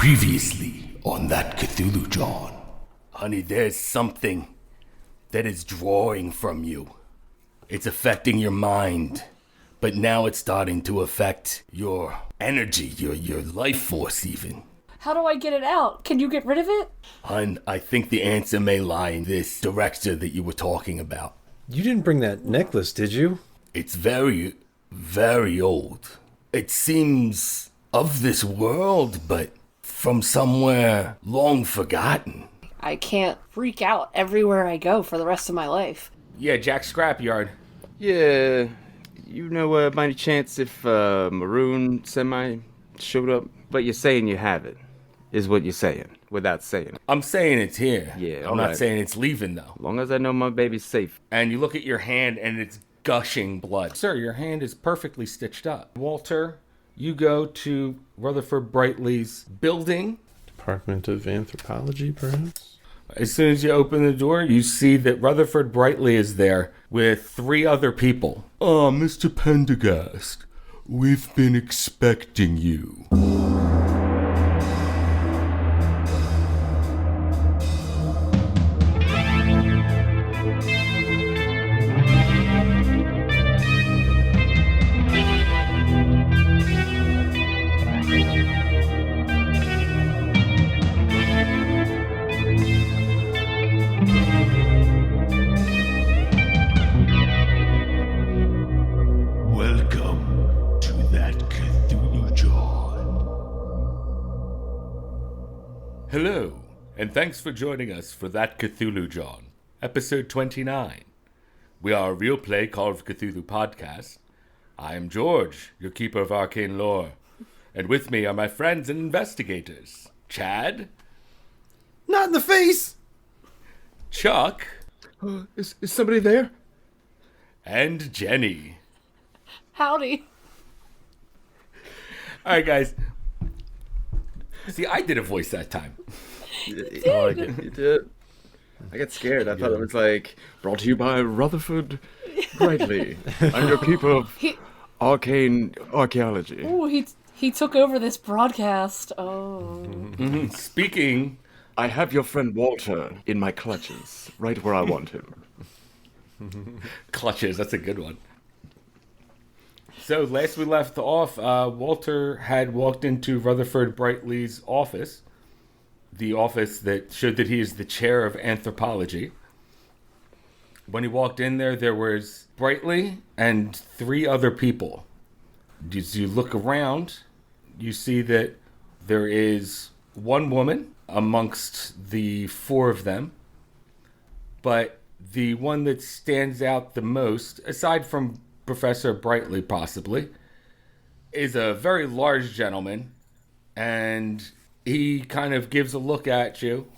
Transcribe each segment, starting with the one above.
Previously on that Cthulhu John. Honey, there's something that is drawing from you. It's affecting your mind, but now it's starting to affect your energy, your life force even. How do I get it out? Can you get rid of it? Hun, I think the answer may lie in this director that you were talking about. You didn't bring that necklace, did you? It's very, very old. It seems of this world, but from somewhere long forgotten. I can't freak out everywhere I go for the rest of my life. Yeah, Jack Scrapyard. Yeah, you know, by any chance if Maroon Semi showed up? But you're saying you have it, is what you're saying, without saying it. I'm saying it's here. Yeah, I'm not saying it's leaving, though. As long as I know my baby's safe. And you look at your hand, and it's gushing blood. Sir, your hand is perfectly stitched up. Walter, you go to Rutherford Brightly's building. Department of Anthropology, perhaps? As soon as you open the door, you see that Rutherford Brightly is there with 3 other people. Oh, Mr. Pendergast, we've been expecting you. Welcome to that Cthulhu John. Hello, and thanks for joining us for That Cthulhu John, episode 29. We are a real play Call of Cthulhu podcast. I am George, your keeper of arcane lore, and with me are my friends and investigators, Chad. Not in the face! Chuck. Is somebody there? And Jenny. Howdy. All right, guys. See, I did a voice that time. You did. I got scared. I thought it was like, brought to you by Rutherford Brightly. I'm your keeper of arcane archaeology. Ooh, he took over this broadcast. Oh. Mm-hmm. Speaking... I have your friend Walter in my clutches, right where I want him. Clutches, that's a good one. So, last we left off, Walter had walked into Rutherford Brightly's office. The office that showed that he is the chair of anthropology. When he walked in there was Brightly and 3 other people. As you look around, you see that there is one woman amongst the 4 of them. But the one that stands out the most, aside from Professor Brightly possibly, is a very large gentleman. And he kind of gives a look at you.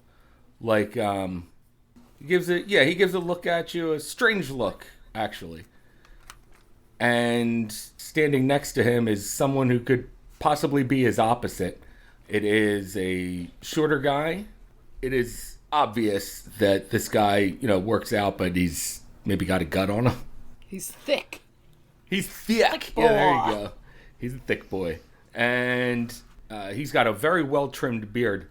Like, he gives a look at you, a strange look, actually. And standing next to him is someone who could possibly be his opposite. It is a shorter guy. It is obvious that this guy, works out, but he's maybe got a gut on him. He's thick. He's thick. Yeah, there you go. He's a thick boy. And he's got a very well-trimmed beard.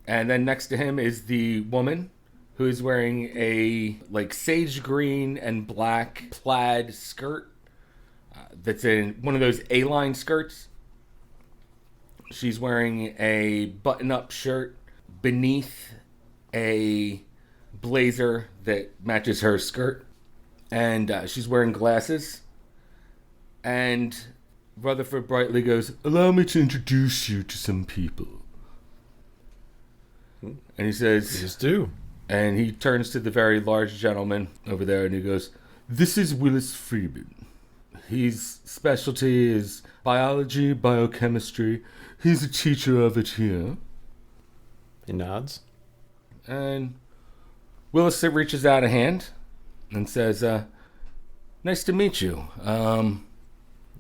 And then next to him is the woman who is wearing a sage green and black plaid skirt that's in one of those A-line skirts. She's wearing a button-up shirt beneath a blazer that matches her skirt. And she's wearing glasses. And Rutherford Brightly goes, "Allow me to introduce you to some people." And he says... Please do. And he turns to the very large gentleman over there and he goes, "This is Willis Freeman. His specialty is biology, biochemistry. He's a teacher of it here." He nods. And Willis reaches out a hand and says, "Nice to meet you.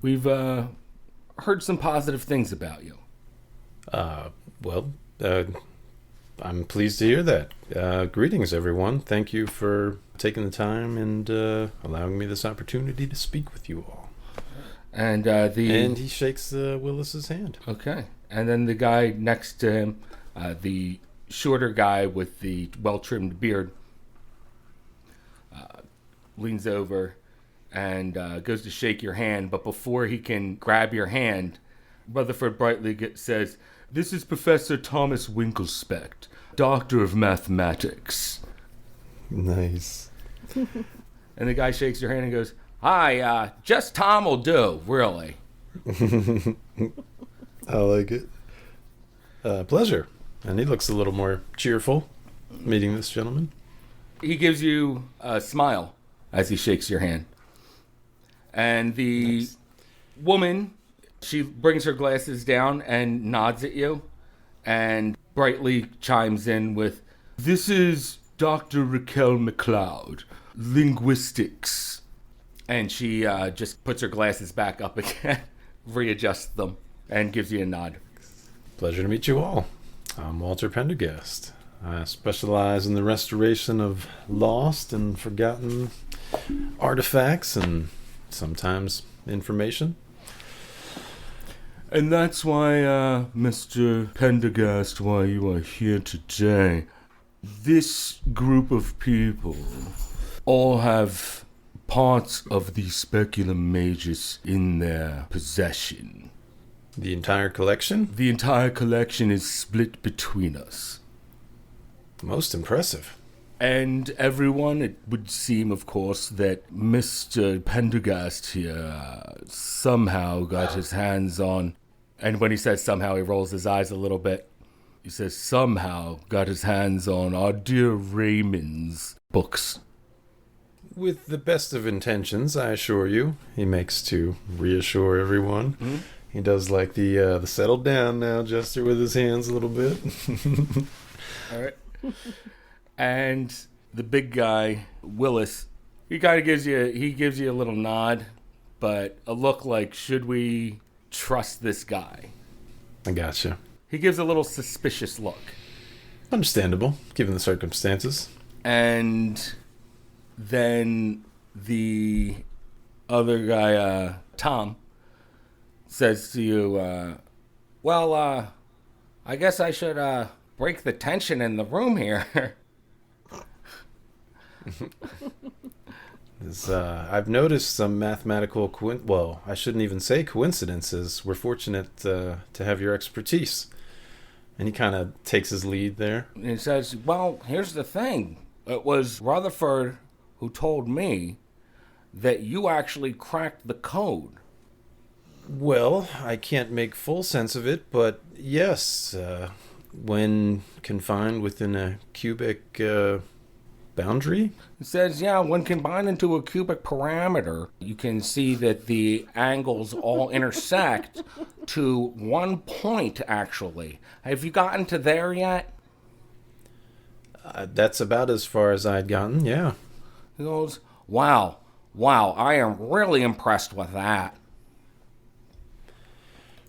We've heard some positive things about you." I'm pleased to hear that. Greetings, everyone. Thank you for taking the time and allowing me this opportunity to speak with you all. And and he shakes Willis's hand. Okay. And then the guy next to him, the shorter guy with the well-trimmed beard, leans over and goes to shake your hand. But before he can grab your hand, Rutherford Brightly says, "This is Professor Thomas Winklespect, Doctor of Mathematics." Nice. And the guy shakes your hand and goes, "Hi, just Tom will do, really." I like it. Pleasure. And he looks a little more cheerful meeting this gentleman. He gives you a smile as he shakes your hand. And the woman, she brings her glasses down and nods at you and brightly chimes in with, "This is Dr. Raquel McLeod, linguistics." And she just puts her glasses back up again, readjusts them, and gives you a nod. Pleasure to meet you all. I'm Walter Pendergast. I specialize in the restoration of lost and forgotten artifacts and sometimes information. And that's why, Mr. Pendergast, why you are here today. This group of people all have parts of the Speculum Majus in their possession. The entire collection? The entire collection is split between us. Most impressive. And everyone, it would seem, of course, that Mr. Pendergast here somehow got his hands on, and when he says somehow, he rolls his eyes a little bit. He says somehow got his hands on our dear Raymond's books. With the best of intentions, I assure you. He makes to reassure everyone. Mm-hmm. He does like the settle down now gesture with his hands a little bit. All right. And the big guy, Willis, he kind of gives you a little nod, but a look like, should we trust this guy? I gotcha. He gives a little suspicious look. Understandable, given the circumstances. And then the other guy, Tom, says to you, well, I guess I should break the tension in the room here. I've noticed some mathematical well, I shouldn't even say coincidences. We're fortunate to have your expertise. And he kind of takes his lead there. And he says, well, here's the thing. It was Rutherford who told me that you actually cracked the code. Well, I can't make full sense of it, but yes, when confined within a cubic boundary? It says, yeah, when combined into a cubic parameter, you can see that the angles all intersect to 1 point, actually. Have you gotten to there yet? That's about as far as I'd gotten, yeah. He goes, wow, I am really impressed with that.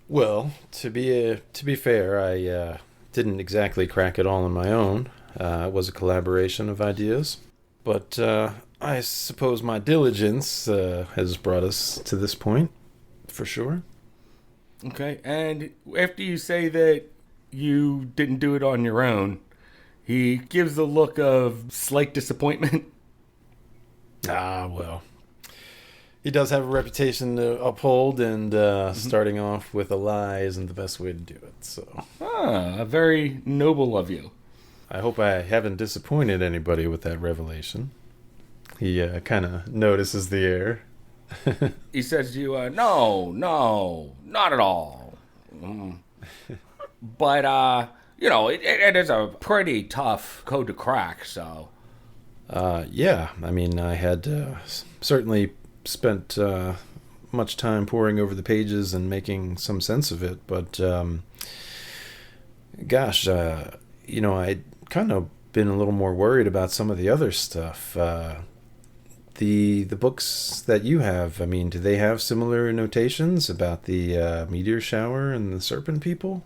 Well, to be fair, I didn't exactly crack it all on my own. It was a collaboration of ideas. But I suppose my diligence has brought us to this point, for sure. Okay, and after you say that you didn't do it on your own, he gives a look of slight disappointment. Ah, well. He does have a reputation to uphold, and starting off with a lie isn't the best way to do it, so... Very noble of you. I hope I haven't disappointed anybody with that revelation. He kind of notices the air. He says to you, no, not at all. But, it is a pretty tough code to crack, so... Yeah, I mean, I had certainly spent much time poring over the pages and making some sense of it, but gosh, I'd kind of been a little more worried about some of the other stuff. The books that you have, I mean, do they have similar notations about the meteor shower and the serpent people?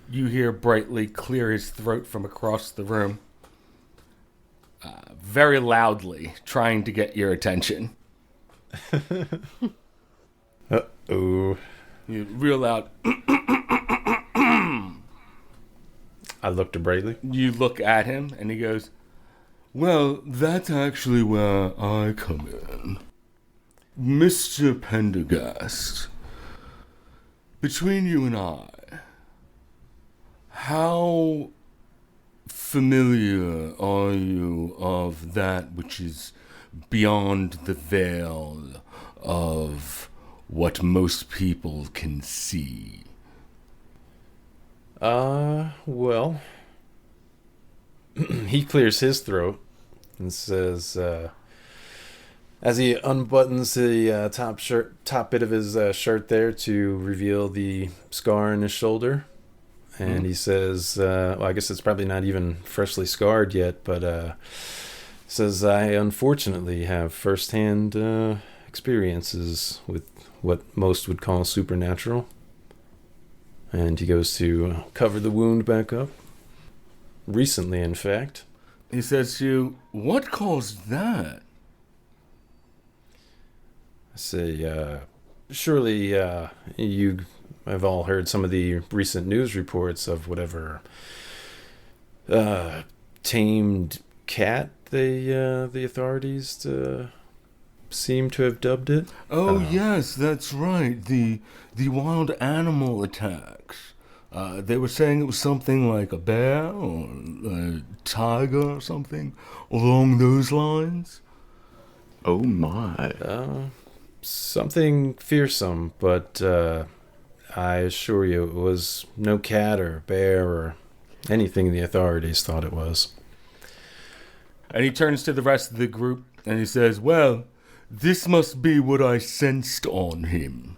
You hear Brightly clear his throat from across the room, very loudly, trying to get your attention. Uh-oh. You real loud. I look to Brightly. You look at him, and he goes, "Well, that's actually where I come in. Mr. Pendergast, between you and I, how familiar are you of that which is beyond the veil of what most people can see?" Well, he clears his throat and says, as he unbuttons the top bit of his shirt there to reveal the scar on his shoulder, and he says, well, I guess it's probably not even freshly scarred yet, but says, "I unfortunately have firsthand experiences with what most would call supernatural." And he goes to cover the wound back up. Recently, in fact. He says to you, "What caused that?" I say, surely you have all heard some of the recent news reports of whatever tamed cat the authorities seem to have dubbed it. Oh, yes, that's right. The wild animal attacks. They were saying it was something like a bear or a tiger or something along those lines. Oh my. Something fearsome, but I assure you it was no cat or bear or anything the authorities thought it was. And he turns to the rest of the group and he says, "Well, this must be what I sensed on him."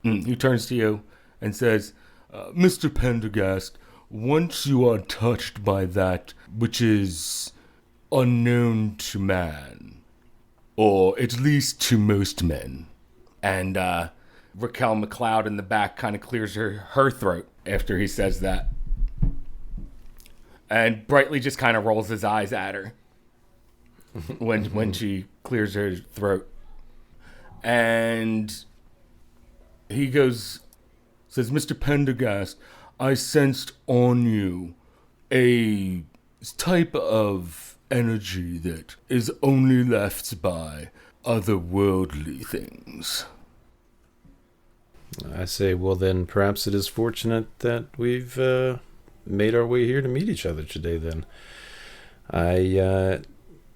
He turns to you and says, "Mr. Pendergast, once you are touched by that which is unknown to man, or at least to most men," and Raquel McLeod in the back kind of clears her throat after he says that. And Brightly just kind of rolls his eyes at her when she clears her throat. And he says, "Mr. Pendergast, I sensed on you a type of energy that is only left by otherworldly things." I say, well then, perhaps it is fortunate that we've made our way here to meet each other today then. I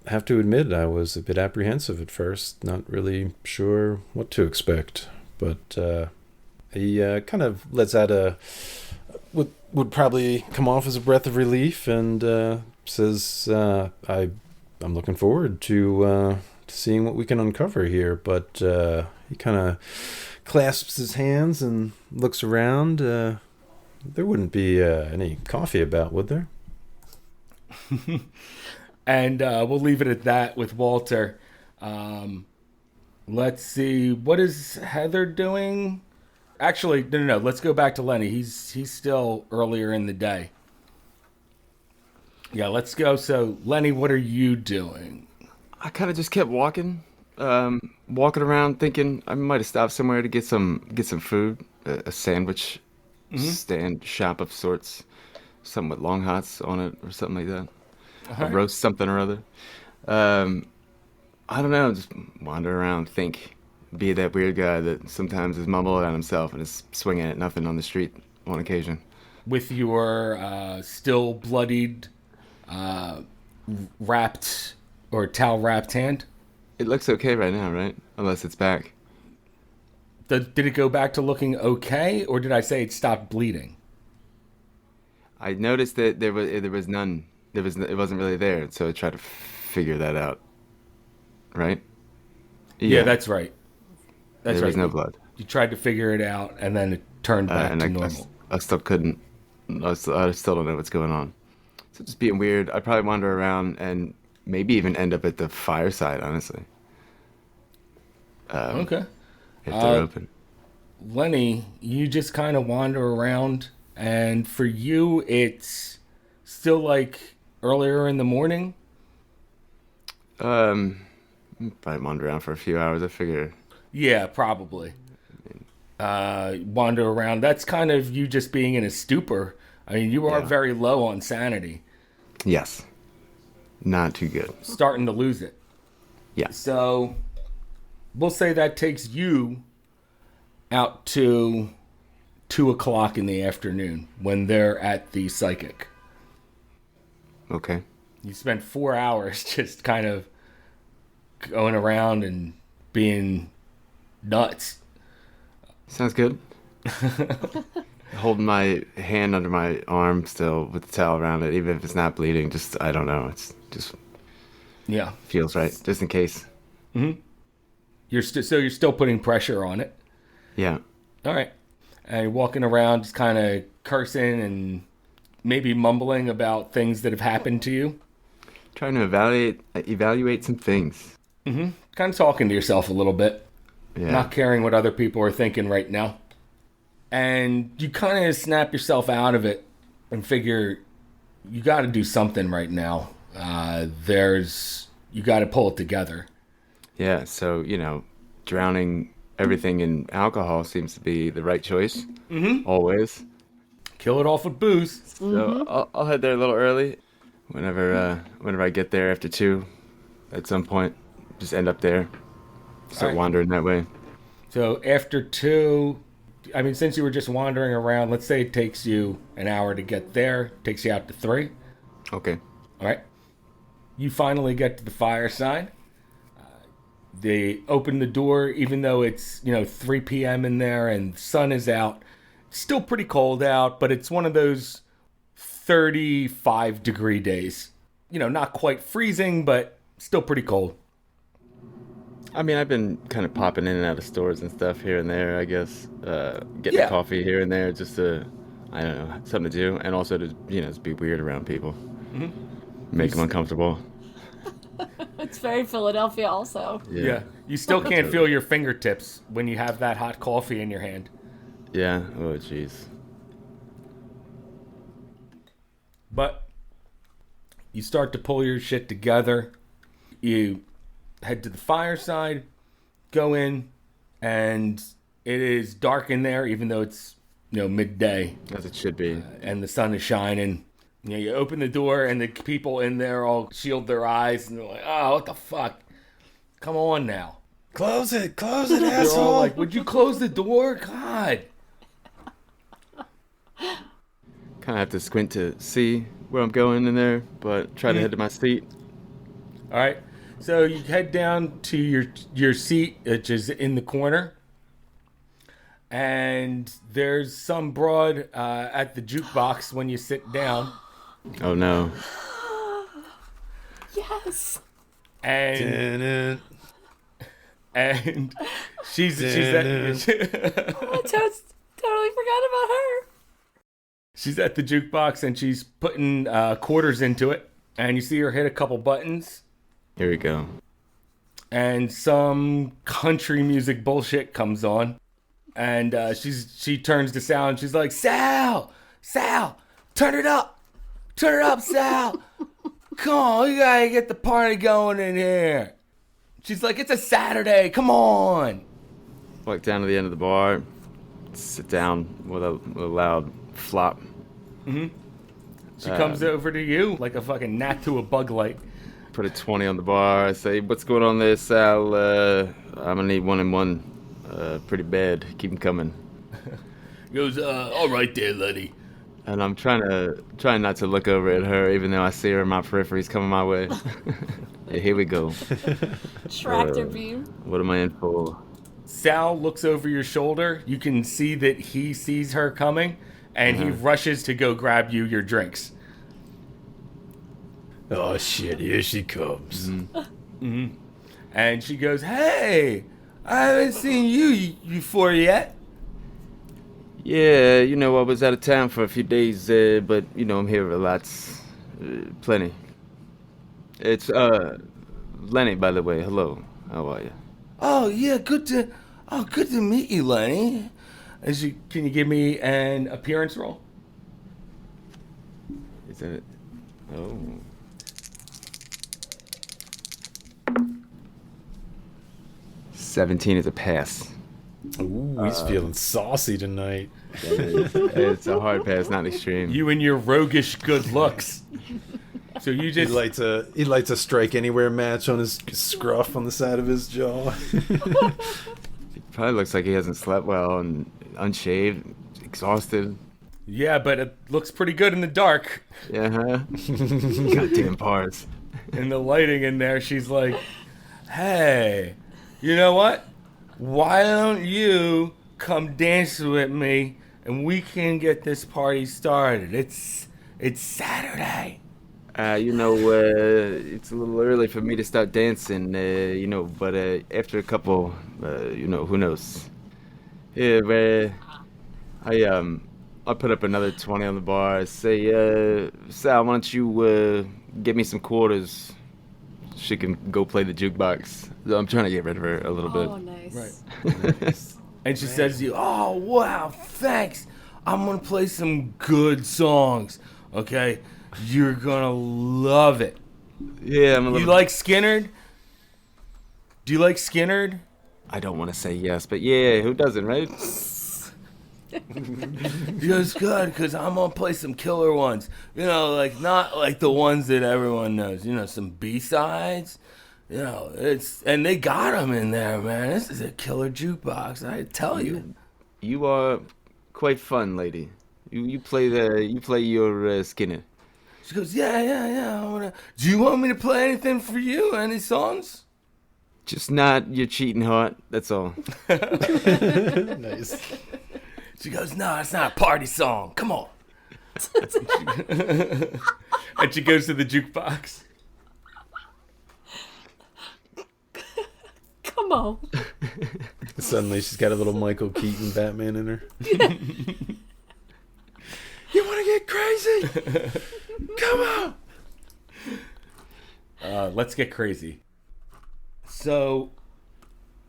have to admit I was a bit apprehensive at first, not really sure what to expect, but he kind of lets out would probably come off as a breath of relief and says, I'm looking forward to seeing what we can uncover here, but he kind of clasps his hands and looks around. There wouldn't be any coffee about, would there? And we'll leave it at that with Walter. Let's see. What is Heather doing? Actually, no. Let's go back to Lenny. He's still earlier in the day. Yeah, let's go. So, Lenny, what are you doing? I kind of just kept walking around, thinking I might have stopped somewhere to get some food, a sandwich stand shop of sorts, something with long hots on it or something like that, a roast something or other. I don't know, just wander around, think, be that weird guy that sometimes is mumbling at himself and is swinging at nothing on the street on occasion. With your still bloodied, wrapped or towel wrapped hand? It looks okay right now, right? Unless it's back. Did it go back to looking okay, or did I say it stopped bleeding? I noticed that there was none. It wasn't really there, so I tried to figure that out. Right? Yeah, that's right. That's there right. was no blood. You tried to figure it out, and then it turned back to normal. I still couldn't. I still don't know what's going on. So just being weird. I'd probably wander around and maybe even end up at the fireside, honestly. Okay. If they're open. Lenny, you just kind of wander around, and for you, it's still like earlier in the morning? Probably wander around for a few hours, I figure. Yeah, probably. Wander around. That's kind of you just being in a stupor I mean, you are Yeah. very low on sanity, Yes. Not too good. starting to lose it. Yeah. So we'll say that takes you out to 2 o'clock in the afternoon when they're at the psychic. Okay. You spent 4 hours just kind of going around and being nuts. Sounds good. Holding my hand under my arm still with the towel around it, even if it's not bleeding. Just, I don't know. It's just Yeah. feels right, just in case. So you're still putting pressure on it. Yeah. All right. And you're walking around just kind of cursing and maybe mumbling about things that have happened to you. Trying to evaluate some things. Kind of talking to yourself a little bit. Yeah. Not caring what other people are thinking right now. And you kind of snap yourself out of it and figure you got to do something right now. You got to pull it together. Yeah. So, drowning everything in alcohol seems to be the right choice. Always. Kill it off with booze. So I'll head there a little early. Whenever I get there after 2, at some point, just end up there. Start Alright. wandering that way. So after 2, I mean, since you were just wandering around, let's say it takes you an hour to get there, takes you out to 3. Okay. All right. You finally get to the fireside. They open the door, even though it's 3 p.m. in there and the sun is out. It's still pretty cold out, but it's one of those 35-degree days. Not quite freezing, but still pretty cold. I mean, I've been kind of popping in and out of stores and stuff here and there, I guess. Getting Yeah. coffee here and there just to, I don't know, something to do. And also to, just be weird around people. Make them uncomfortable. It's very Philadelphia also. Yeah. You still can't feel your fingertips when you have that hot coffee in your hand. Yeah. Oh, jeez. But you start to pull your shit together. You head to the fireside, go in, and it is dark in there, even though it's midday As it should be. and the sun is shining. You open the door and the people in there all shield their eyes and they're like, "Oh, what the fuck? Come on now." Close it, They're all asshole. like, "Would you close the door? God." Kind of have to squint to see where I'm going in there, but try to head to my seat. All right. So you head down to your seat, which is in the corner. And there's some broad at the jukebox when you sit down. Oh, no. Yes. And she's at, I totally forgot about her. she's at the jukebox and she's putting quarters into it. And you see her hit a couple buttons. Here we go. And some country music bullshit comes on. And she turns to Sal and she's like, Sal, turn it up, Sal. Come on, we gotta get the party going in here. She's like, it's a Saturday, come on. Walk down to the end of the bar, sit down with a loud flop. She comes over to you like a fucking gnat to a bug light. Put a 20 on the bar. I say, what's going on there, Sal? I'm gonna need 1 and 1. Pretty bad. Keep them coming. He goes, all right there, Lenny. And I'm trying not to look over at her, even though I see her in my peripheries coming my way. Yeah, here we go. Tractor beam. What am I in for? Sal looks over your shoulder. You can see that he sees her coming, and he rushes to go grab you your drinks. Oh shit, here she comes. And she goes, hey, I haven't seen you before yet. Yeah, I was out of town for a few days, but, I'm here a lot. Plenty. It's, Lenny, by the way. Hello. How are you? Oh, yeah, good to meet you, Lenny. Can you give me an appearance roll? Is that it? Oh. $17 is a pass. Ooh, he's feeling saucy tonight. It's a hard pass, not extreme. You and your roguish good looks. So you He'd just like to strike anywhere match on his scruff on the side of his jaw. Probably looks like he hasn't slept well and unshaved, exhausted. yeah, but it looks pretty good in the dark. Yeah, huh? Goddamn parts. And the lighting in there, she's like, "Hey, you know what? Why don't you come dance with me and we can get this party started? It's Saturday." It's a little early for me to start dancing, but after a couple, who knows? Yeah, I'll put up another 20 on the bar. I say, Sal, why don't you get me some quarters? She can go play the jukebox. I'm trying to get rid of her a little Oh, bit. nice. Right. And she says to you, "Oh, wow, thanks. I'm going to play some good songs, okay? You're going to love it." Yeah, I'm a You little. like Skinnerd? Do you like Skinnerd? I don't want to say yes, but yeah, who doesn't, right? He goes, "Good, because I'm going to play some killer ones. You know, like not like the ones that everyone knows. You know, some B-sides. You know, and they got them in there, man. This is a killer jukebox, I tell you." You are quite fun, lady. You play your Skinner. She goes, yeah. Do you want me to play anything for you? Any songs? Just not your cheating heart. That's all. Nice. She goes, "No, it's not a party song. Come on." And she goes to the jukebox. Come on. Suddenly she's got a little Michael Keaton Batman in her. You want to get crazy? Come on. Let's get crazy. So,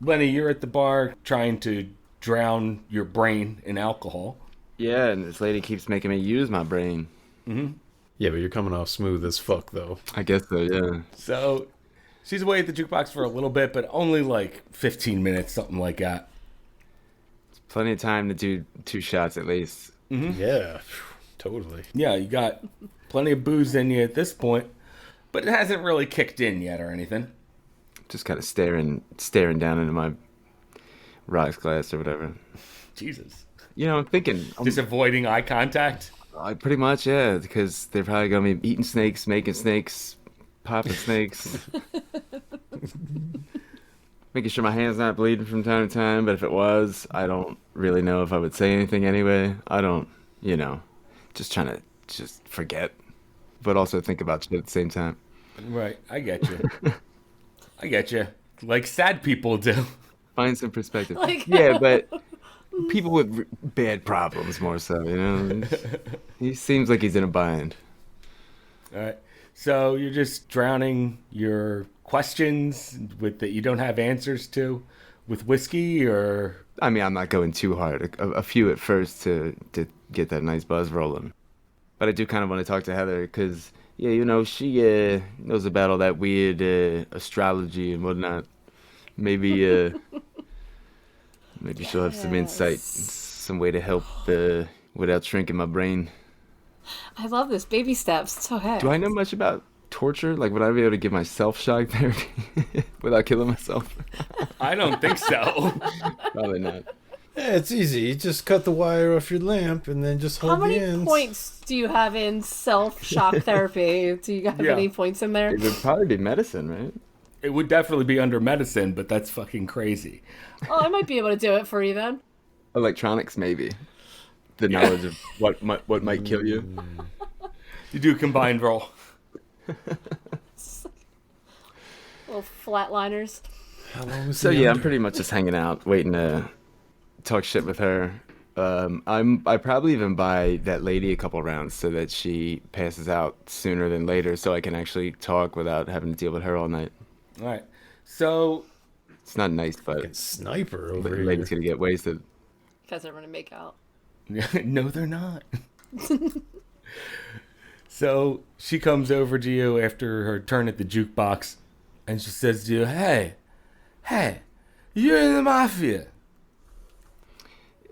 Lenny, you're at the bar trying to drown your brain in alcohol. Yeah, and this lady keeps making me use my brain. Yeah, but you're coming off smooth as fuck, though. I guess so, yeah. So, she's away at the jukebox for a little bit, but only like 15 minutes, something like that. Plenty of time to do 2 shots at least. Yeah, totally. Yeah, you got plenty of booze in you at this point, but it hasn't really kicked in yet or anything. Just kind of staring down into my rocks glass or whatever. Jesus. I'm thinking, Just avoiding eye contact. pretty much, yeah, because they're probably gonna be eating snakes, making snakes, popping snakes. Making sure my hand's not bleeding from time to time, but if it was, I don't really know if I would say anything anyway. I don't, just trying to just forget, but also think about shit at the same time. Right, I get you. I get you. Like sad people do. Find some perspective. Like- Yeah, but people with bad problems more so, He seems like he's in a bind. All right. So you're just drowning your questions with that you don't have answers to with whiskey, or I mean, I'm not going too hard. A few at first to get that nice buzz rolling. But I do kind of want to talk to Heather because, yeah, she knows about all that weird astrology and whatnot. Maybe maybe she'll have some insight, Yes. some way to help without shrinking my brain. I love this. Baby steps. It's okay. Do I know much about torture? Like, would I be able to give myself shock therapy without killing myself? I don't think so. Probably not. Yeah, it's easy. You just cut the wire off your lamp and then just hold How many the ends. points do you have in self-shock therapy? Do you have Yeah. any points in there? It would probably be medicine, right? It would definitely be under medicine, but that's fucking crazy. Oh, I might be able to do it for you then. Electronics, maybe. The knowledge of what might kill you. You do a combined roll. Little flatliners. How long was So he yeah, I'm under? pretty much just hanging out, waiting to talk shit with her. I probably even buy that lady a couple rounds so that she passes out sooner than later, so I can actually talk without having to deal with her all night. All right. So It's not nice, but Fucking sniper over the here. lady's gonna get wasted. You guys are gonna make out. no, they're not. So she comes over to you after her turn at the jukebox, and she says to you, "Hey, you're in the mafia.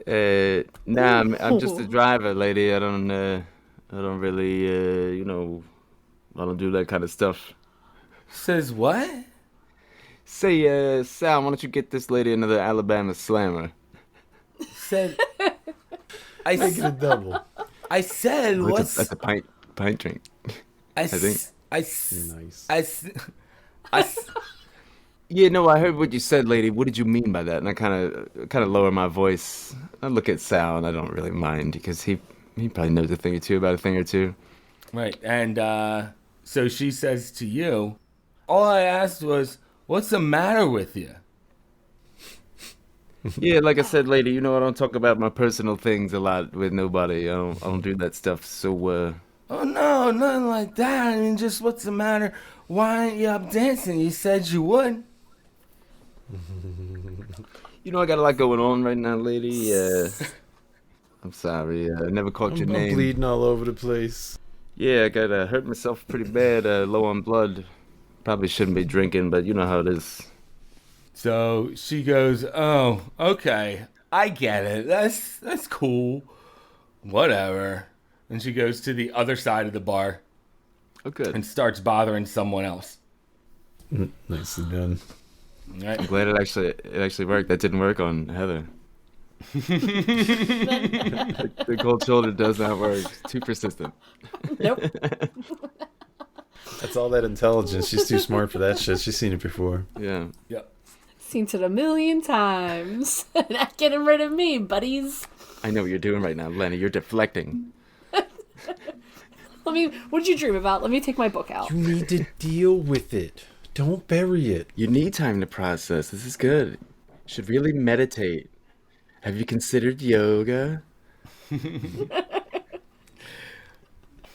Nah, I'm just a driver, lady. I don't really, I don't do that kind of stuff. Says what? Say, Sal, why don't you get this lady another Alabama Slammer? Said I. Make it a double. I said Oh, what's that's a pint drink. I think. Nice. Yeah, no, I heard what you said, lady. What did you mean by that? And I kind of lower my voice. I look at Sal, and I don't really mind because he probably knows a thing or two about a thing or two. Right, and so she says to you, all I asked was, what's the matter with you? Yeah, like I said, lady, I don't talk about my personal things a lot with nobody. I don't do that stuff. So, Oh no, nothing like that. I mean, just what's the matter? Why aren't you up dancing? You said you would. I got a lot going on right now, lady. I'm sorry. I never caught your I'm name. bleeding all over the place. Yeah, I got hurt myself pretty bad. Low on blood. Probably shouldn't be drinking, but you know how it is. So she goes, oh, okay, I get it. That's cool. Whatever. And she goes to the other side of the bar Oh, good. and starts bothering someone else. Nicely done. Right? I'm glad it actually worked. That didn't work on Heather. The cold shoulder does not work. Too persistent. Nope. That's all that intelligence. She's too smart for that shit. She's seen it before. Yeah. Yep. Seen it a million times. Not getting rid of me, buddies. I know what you're doing right now, Lenny. You're deflecting. What did you dream about? Let me take my book out. You need to deal with it. Don't bury it. You need time to process. This is good. You should really meditate. Have you considered yoga?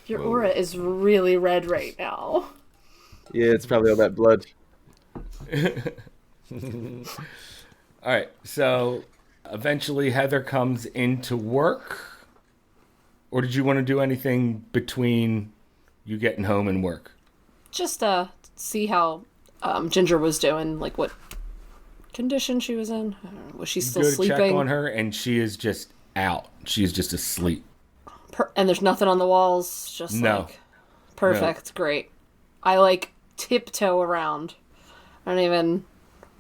Your aura is really red right now. Yeah, it's probably all that blood. All right. So eventually Heather comes into work. Or did you want to do anything between you getting home and work? Just see how Ginger was doing, like what condition she was in. I don't know, was she still Go to sleeping? check on her, and she is just out. She is just asleep. And there's nothing on the walls. Just No. like perfect, great. I like tiptoe around. I don't even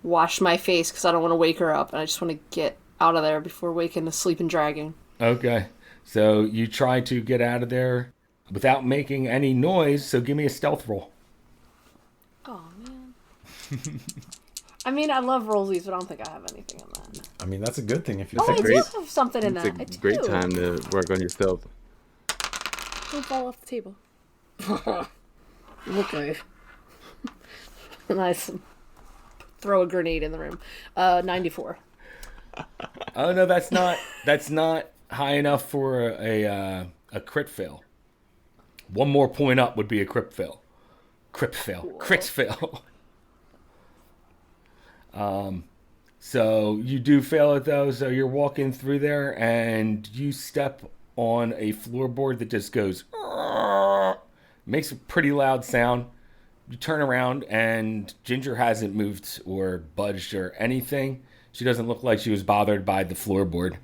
wash my face because I don't want to wake her up, and I just want to get out of there before waking the sleeping dragon. Okay. So you try to get out of there without making any noise, so give me a stealth roll. Oh man. I mean, I love rollsies, but I don't think I have anything in that. I mean, that's a good thing if you Oh, I think. do have something in It's that. I a do. great time to work on your stealth. Don't fall off the table. Okay. Nice. Throw a grenade in the room. 94. Oh no, that's not high enough for a crit fail. One more point up would be a crit fail. Crit fail. Cool. Crit fail. So you do fail it though. So you're walking through there and you step on a floorboard that just goes, makes a pretty loud sound. You turn around and Ginger hasn't moved or budged or anything. She doesn't look like she was bothered by the floorboard.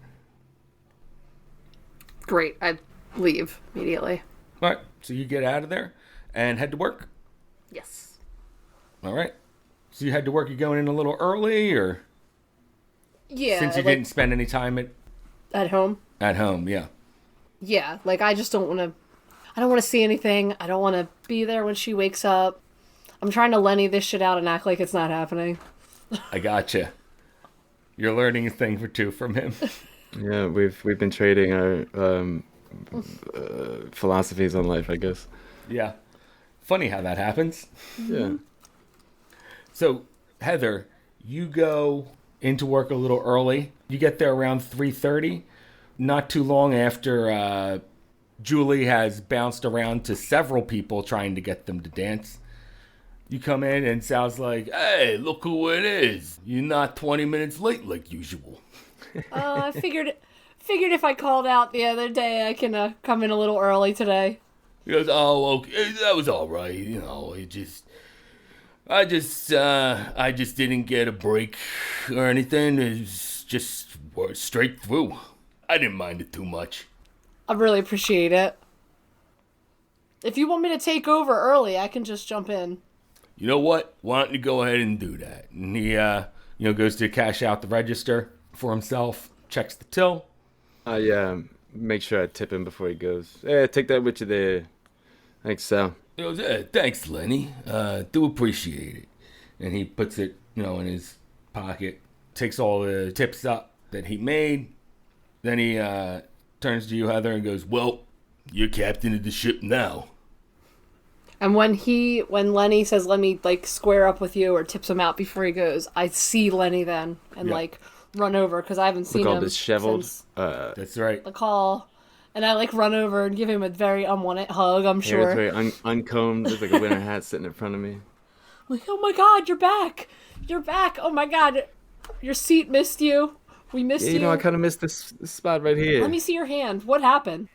Great. I leave immediately. All right, so you get out of there and head to work. Yes. All right. So you head to work. You going in a little early, or Yeah. since you like, didn't spend any time at home. at home, yeah. Yeah. Like I just don't want to. I don't want to see anything. I don't want to be there when she wakes up. I'm trying to Lenny this shit out and act like it's not happening. I gotcha. You're learning a thing or two from him. Yeah, we've been trading our philosophies on life, I guess. Yeah. Funny how that happens. Yeah. So, Heather, you go into work a little early. You get there around 3:30. Not too long after Julie has bounced around to several people trying to get them to dance. You come in and Sal's like, hey, look who it is. You're not 20 minutes late like usual. I figured if I called out the other day, I can come in a little early today. He goes, oh, okay, that was all right. You know, I just didn't get a break or anything. It's just straight through. I didn't mind it too much. I really appreciate it. If you want me to take over early, I can just jump in. You know what? Why don't you go ahead and do that? And he, goes to cash out the register for himself, checks the till. I make sure I tip him before he goes. Hey, take that with you there. Thanks, Sal. He goes, thanks, Lenny. Do appreciate it. And he puts it, in his pocket, takes all the tips up that he made. Then he turns to you, Heather, and goes, well, you're captain of the ship now. And when Lenny says, let me, square up with you or tips him out before he goes, I see Lenny then and, run over because I haven't seen Look him all disheveled. since That's right. the call. And I, run over and give him a very unwanted hug, I'm Hair is sure. very uncombed. There's like a winter hat sitting in front of me. Like, oh my god, you're back! You're back! Oh my god, your seat missed you. We missed you. I kind of missed this spot right here. Let me see your hand. What happened?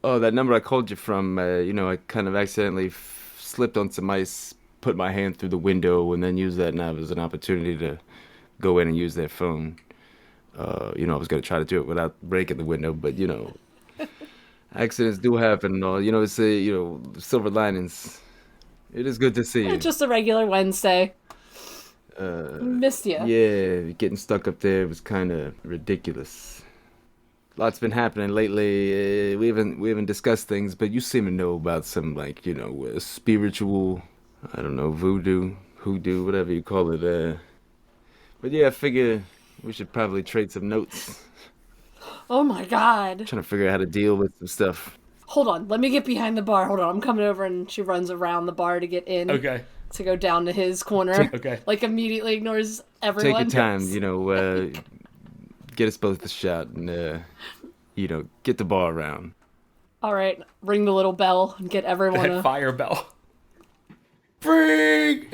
Oh, that number I called you from, I kind of accidentally slipped on some ice, put my hand through the window, and then used that now as an opportunity to go in and use their phone. I was going to try to do it without breaking the window, but, accidents do happen and all. It's silver linings. It is good to see you. Just a regular Wednesday. Missed you. Yeah, getting stuck up there was kind of ridiculous. Lots been happening lately. We haven't discussed things, but you seem to know about some spiritual, I don't know, voodoo, hoodoo, whatever you call it. But yeah, I figure we should probably trade some notes. Oh my god. Trying to figure out how to deal with some stuff. Hold on, let me get behind the bar. Hold on, I'm coming over, and she runs around the bar to get in. Okay. To go down to his corner. Okay. Immediately ignores everyone. Take your time, get us both a shot and, get the bar around. All right, ring the little bell and get everyone That fire bell. Bring!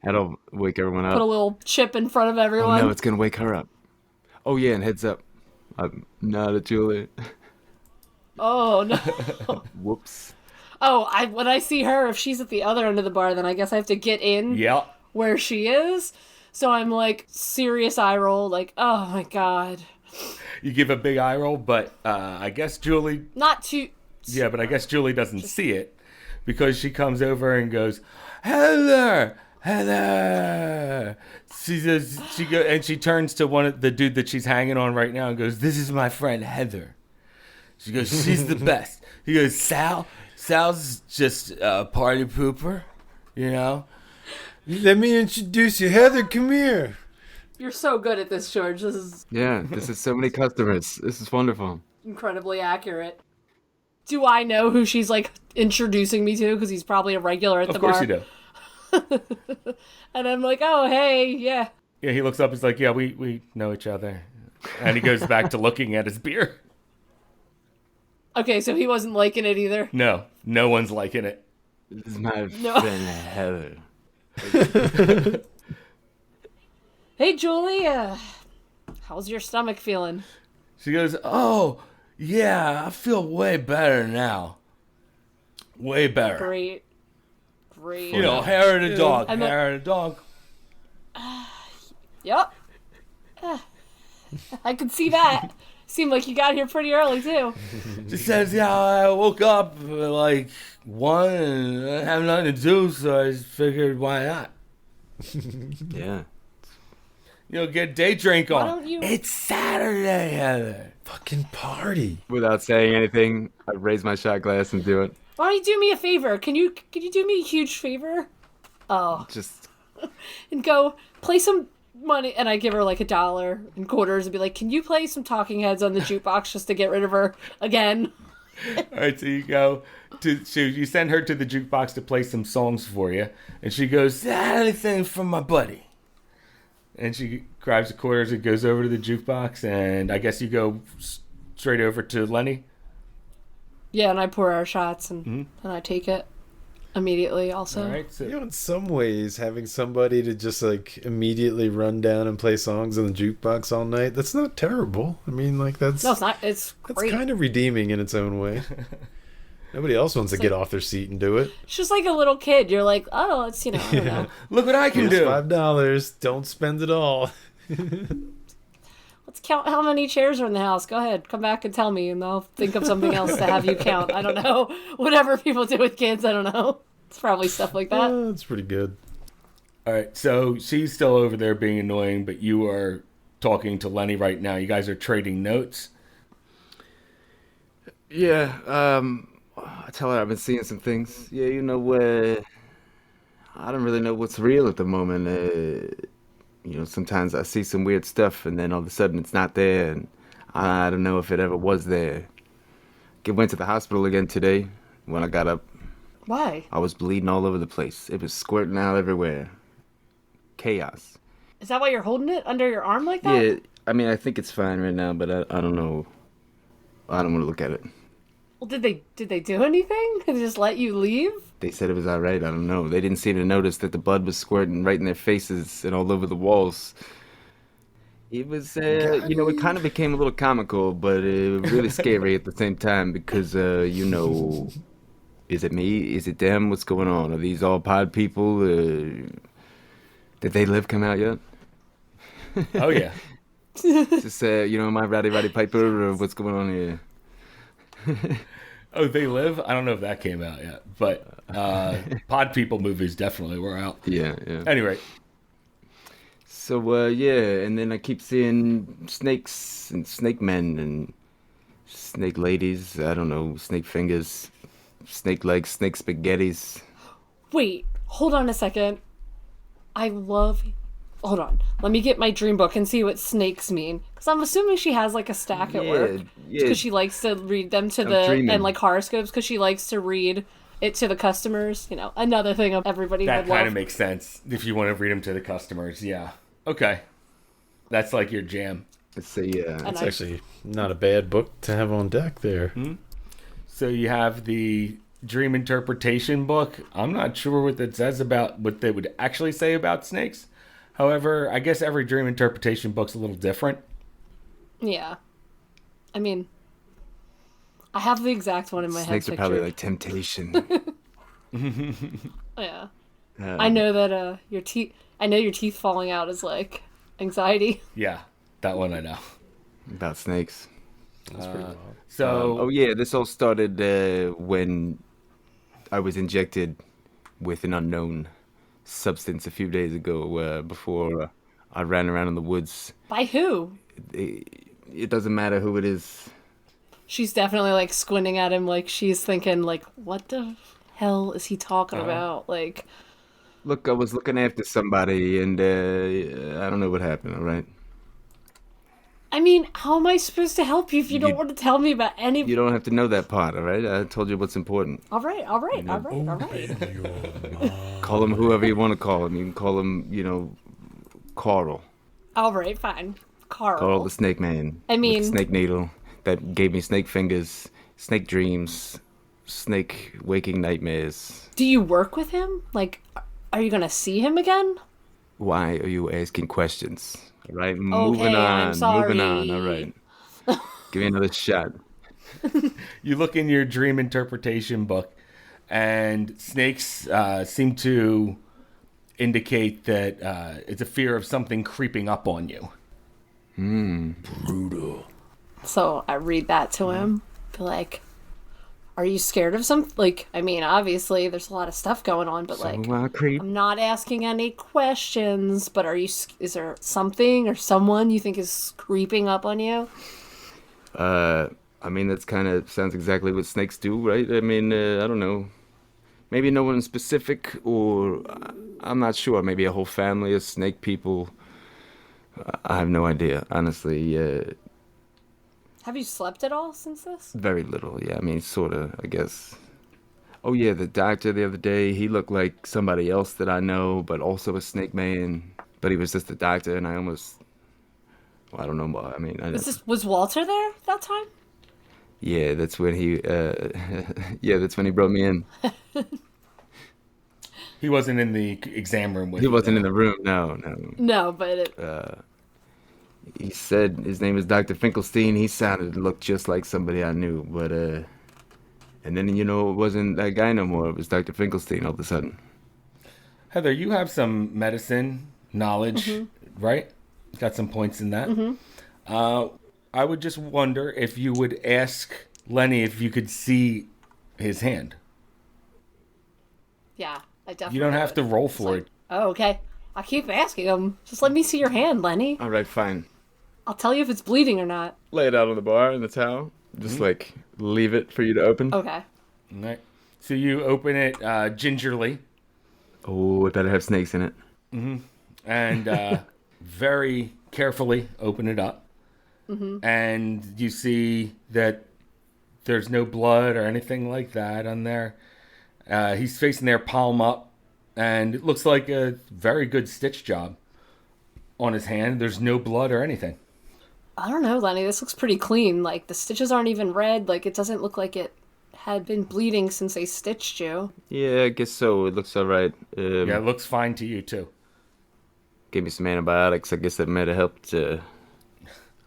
That'll wake everyone up. Put a little chip in front of Oh everyone. no, it's gonna wake her up. Oh yeah, and heads up. I'm not a Julie. Oh no. Whoops. Oh, when I see her, if she's at the other end of the bar, then I guess I have to get in Yeah. where she is. So I'm serious eye roll, oh my god. You give a big eye roll, but I guess Julie... Not too... Yeah, but I guess Julie doesn't see it because she comes over and goes, Heather! Heather! She turns to the dude that she's hanging on right now and goes, this is my friend Heather. She goes, she's the best. He goes, Sal's just a party pooper, Let me introduce you. Heather, come here. You're so good at this, George. This is Yeah, this is so many customers. This is wonderful. incredibly accurate. Do I know who she's, introducing me to? Because he's probably a regular at the bar. Of course you do. And I'm like, oh, hey, yeah. Yeah, he looks up, he's like, yeah, we know each other. And he goes back to looking at his beer. Okay, so he wasn't liking it either. No one's liking it. This is my No. friend Heather. Hey, Julie, how's your stomach feeling? She goes, oh, yeah, I feel way better now. Way better. Great. Hair of the dog. I'm a- Hair of the dog. Yep. I could see that. Seemed like you got here pretty early, too. She says, yeah, I woke up at 1 and I have nothing to do, so I just figured, why not? Yeah. Get a day drink on. Why don't you- It's Saturday, Heather. Fucking party. Without saying anything, I raise my shot glass and do it. Why don't you do me a favor? Can you do me a huge favor? Oh. Just And go play some money. And I give her $1 in quarters and be like, can you play some Talking Heads on the jukebox just to get rid of her again? All right, so you go you send her to the jukebox to play some songs for you, and she goes, anything from my buddy. And she grabs the quarters and goes over to the jukebox, and I guess you go straight over to Lenny. Yeah, and I pour our shots and I take it immediately also. All right, so In some ways, having somebody to just immediately run down and play songs on the jukebox all night, that's not terrible. I mean, that's No, it's not. It's that's great. kind of redeeming in its own way. Nobody else wants to get off their seat and do it. It's just like a little kid. You're like, oh, it's, I don't know. look what I can Here's do. $5. Don't spend it all. Well, Let's count how many chairs are in the house. Go ahead, come back and tell me, and I'll think of something else to have you count. I don't know. Whatever people do with kids, I don't know. It's probably stuff like that. That's pretty good. All right, so she's still over there being annoying, but you are talking to Lenny right now. You guys are trading notes. Yeah, I tell her I've been seeing some things. Yeah, I don't really know what's real at the moment. Sometimes I see some weird stuff, and then all of a sudden it's not there, and I don't know if it ever was there. I went to the hospital again today. When I got up, Why? I was bleeding all over the place. It was squirting out everywhere. Chaos. Is that why you're holding it under your arm like that? Yeah, I mean, I think it's fine right now, but I don't know. I don't want to look at it. Well, did they do anything? Did they just let you leave? They said it was all right. I don't know. They didn't seem to notice that the blood was squirting right in their faces and all over the walls. It was, it kind of became a little comical, but really scary at the same time because, is it me? Is it them? What's going on? Are these all pod people? Did They Live come out yet? Oh, yeah. Just, am I Roddy Piper or what's going on here? Oh, They Live? I don't know if that came out yet, but Pod People movies definitely were out. Yeah. Anyway. So, and then I keep seeing snakes and snake men and snake ladies. I don't know, snake fingers, snake legs, snake spaghettis. Wait, hold on a second. Hold on. Let me get my dream book and see what snakes mean. Because I'm assuming she has like a stack at work. Yeah. Because she likes to read them to and like horoscopes because she likes to read it to the customers. Another thing of everybody That would love. kind of makes sense if you want to read them to the customers. Yeah. Okay. That's like your jam. It's Actually not a bad book to have on deck there. Mm-hmm. So you have the dream interpretation book. I'm not sure what that says about what they would actually say about snakes. However, I guess every dream interpretation book's a little different. Yeah. I mean, I have the exact one in my head. Snakes are probably like temptation. Yeah. I know that your teeth falling out is like anxiety. Yeah, that one I know. About snakes. That's pretty wild. So, this all started when I was injected with an unknown substance a few days ago before I ran around in the woods. By who? It doesn't matter who it is. She's definitely like squinting at him like she's thinking like, what the hell is he talking about? Like, look, I was looking after somebody and I don't know what happened, all right? I mean, how am I supposed to help you if you don't want to tell me about any... You don't have to know that part, all right? I told you what's important. All right. Call him whoever you want to call him. You can call him, Carl. All right, fine. Carl the Snake Man. I mean... With snake needle that gave me snake fingers, snake dreams, snake waking nightmares. Do you work with him? Like, are you going to see him again? Why are you asking questions? All right, I'm sorry. moving on. All right, give me another shot. you look in your dream interpretation book, and snakes seem to indicate that it's a fear of something creeping up on you. Brutal. So I read that to him. Be like, are you scared of something? Like, I mean, obviously there's a lot of stuff going on, but I'm not asking any questions, but is there something or someone you think is creeping up on you? I mean, that's kind of sounds exactly what snakes do, right? I mean, I don't know. Maybe no one specific, or I'm not sure. Maybe a whole family of snake people. I have no idea, honestly. Have you slept at all since this? Very little, yeah. I mean, sort of, I guess. Oh, yeah, the doctor the other day, he looked like somebody else that I know, but also a snake man. But he was just a doctor, and I I don't know. I mean, Was Walter there that time? Yeah, that's when he brought me in. He wasn't in the exam room with He you, wasn't though. in the room, no. No, but He said his name is Dr. Finkelstein. He sounded and looked just like somebody I knew, but and then it wasn't that guy no more. It was Dr. Finkelstein all of a sudden. Heather, you have some medicine knowledge, right? Got some points in that. I would just wonder if you would ask Lenny if you could see his hand. Yeah, I definitely. You don't have to roll for it. Oh, okay. I keep asking him. Just let me see your hand, Lenny. All right, fine. I'll tell you if it's bleeding or not. Lay it out on the bar in the towel. Just like leave it for you to open. Okay. All right. So you open it gingerly. Oh, it better have snakes in it. And very carefully open it up. And you see that there's no blood or anything like that on there. He's facing there palm up, and it looks like a very good stitch job on his hand. There's no blood or anything. I don't know, Lenny. This looks pretty clean. Like, the stitches aren't even red. Like, it doesn't look like it had been bleeding since they stitched you. Yeah, I guess so. It looks all right. Yeah, it looks fine to you, too. Gave me some antibiotics. I guess that might have helped. I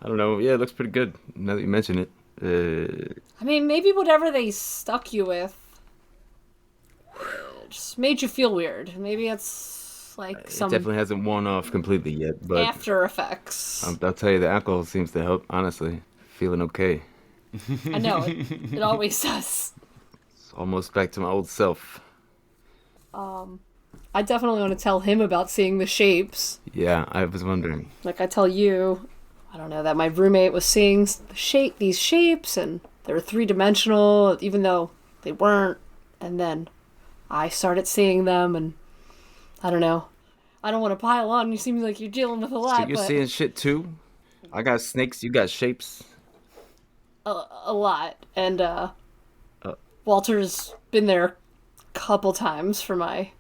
don't know. Yeah, it looks pretty good now that you mention it. I mean, maybe whatever they stuck you with just made you feel weird. Maybe it's like some It definitely hasn't worn off completely yet, but after effects. I'll tell you, the alcohol seems to help. Honestly, feeling okay. I know, it always does. It's almost back to my old self. I definitely want to tell him about seeing the shapes. Yeah, I was wondering. Like I tell you, I don't know, that my roommate was seeing these shapes, and they were 3-dimensional, even though they weren't. And then I started seeing them, and I don't know. I don't want to pile on. You seem like you're dealing with a lot. So you're but seeing shit too? I got snakes. You got shapes. a lot. And Walter's been there a couple times for my